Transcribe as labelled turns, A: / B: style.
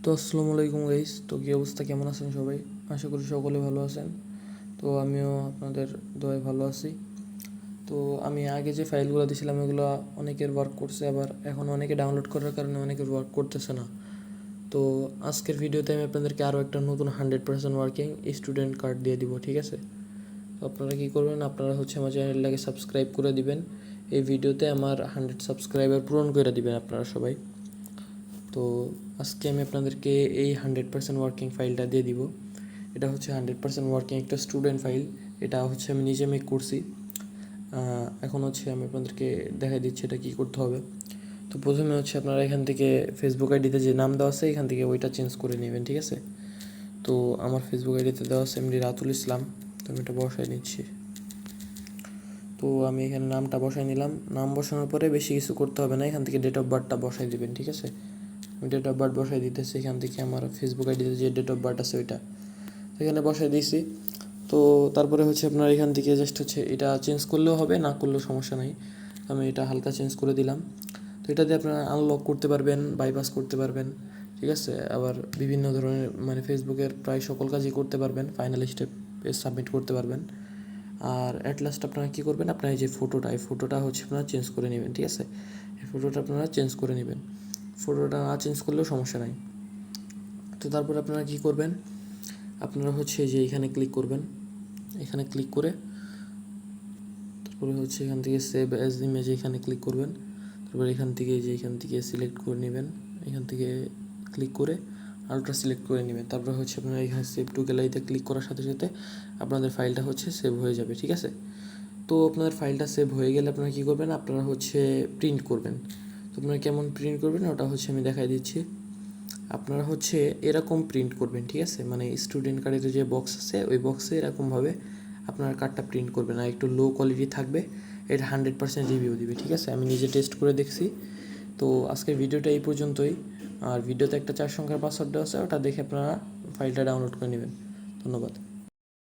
A: তো আসসালামু আলাইকুম গাইস। তো কী অবস্থা, কেমন আছেন সবাই? আশা করি সকলে ভালো আছেন। তো আমিও আপনাদের দয়ায় ভালো আছি। তো আমি আগে যে ফাইলগুলো দিয়েছিলাম এগুলো অনেকের ওয়ার্ক করছে, আবার এখন অনেকে ডাউনলোড করার কারণে অনেকের ওয়ার্ক করতেছে না। তো আজকের ভিডিওতে আমি আপনাদেরকে আরও একটা নতুন 100% ওয়ার্কিং স্টুডেন্ট কার্ড দিয়ে দিব, ঠিক আছে? তো আপনারা কী করবেন, আপনারা আমার চ্যানেলটাকে সাবস্ক্রাইব করে দিবেন। এই ভিডিওতে আমার 100 সাবস্ক্রাইবার পূরণ করে দিবেন আপনারা সবাই। তো আজকে আমি আপনাদেরকে এই 100% ওয়ার্কিং ফাইলটা দিয়ে দিব। এটা 100% ওয়ার্কিং একটা স্টুডেন্ট ফাইল। এটা আমি নিজে মেক করছি। এখন আমি আপনাদেরকে দেখাই দিচ্ছি এটা কী করতে হবে। তো প্রথমে আপনারা এখান থেকে ফেসবুক আইডিতে যে নাম দেওয়া আছে এখান থেকে ওইটা চেঞ্জ করে নেবেন, ঠিক আছে? তো আমার ফেসবুক আইডিতে দেওয়া আছে এমডি রাতুল ইসলাম। তো আমি এটা বসাই নিচ্ছি। তো আমি এখানে নামটা বসাই নিলাম। নাম বসানোর পরে বেশি কিছু করতে হবে না, এখান থেকে ডেট অফ বার্থটা বসাই দেবেন, ঠিক আছে? আমি ডেট অফ বার্থ বসাই দিতেছি। এখান থেকে আমার ফেসবুক আইডিতে যে ডেট অফ বার্থ আছে ওইটা এখানে বসাই দিয়েছি। তো তারপরে আপনার এখান থেকে জাস্ট এটা চেঞ্জ করলেও হবে, না করলেও সমস্যা নাই। আমি এটা হালকা চেঞ্জ করে দিলাম। তো এটা দিয়ে আপনারা আনলক করতে পারবেন, বাইপাস করতে পারবেন, ঠিক আছে? আবার বিভিন্ন ধরনের ফেসবুকের প্রায় সকল কাজই করতে পারবেন। ফাইনাল স্টেপে সাবমিট করতে পারবেন। আর অ্যাট লাস্ট আপনারা কী করবেন, আপনার এই যে এই ফটোটা আপনারা চেঞ্জ করে নেবেন, ঠিক আছে? এই ফটোটা আপনারা চেঞ্জ করে নেবেন। ফটোটা না চেঞ্জ করলেও সমস্যা নাই। তো তারপর আপনারা কী করবেন, আপনারা যে এখানে ক্লিক করবেন। এখানে ক্লিক করে তারপরে এখান থেকে সেভ অ্যাজ ইমেজ এখানে ক্লিক করবেন। তারপর এখান থেকে সিলেক্ট করে নেবেন। এখান থেকে ক্লিক করে আলট্রা সিলেক্ট করে নেবেন। তারপর আপনারা এখানে সেভ টু গ্যালারিতে ক্লিক করার সাথে সাথে আপনাদের ফাইলটা সেভ হয়ে যাবে, ঠিক আছে? তো আপনাদের ফাইলটা সেভ হয়ে গেলে আপনারা কী করবেন, আপনারা প্রিন্ট করবেন। তো আপনারা কেমন প্রিন্ট করবেন ওটা আমি দেখাই দিচ্ছি। আপনারা এরকম প্রিন্ট করবেন, ঠিক আছে? মানে স্টুডেন্ট কার্ডের যে বক্স আছে ওই বক্সে এরকমভাবে আপনার কার্ডটা প্রিন্ট করবেন। আর একটু লো কোয়ালিটি থাকবে, এটা 100% রিভিউ দিবে, ঠিক আছে? আমি নিজে টেস্ট করে দেখছি। তো আজকের ভিডিওটা এই পর্যন্তই। আর ভিডিওতে একটা 4 সংখ্যার পাসওয়ার্ড দেওয়া আছে, ওটা দেখে আপনারা ফাইলটা ডাউনলোড করে নেবেন। ধন্যবাদ।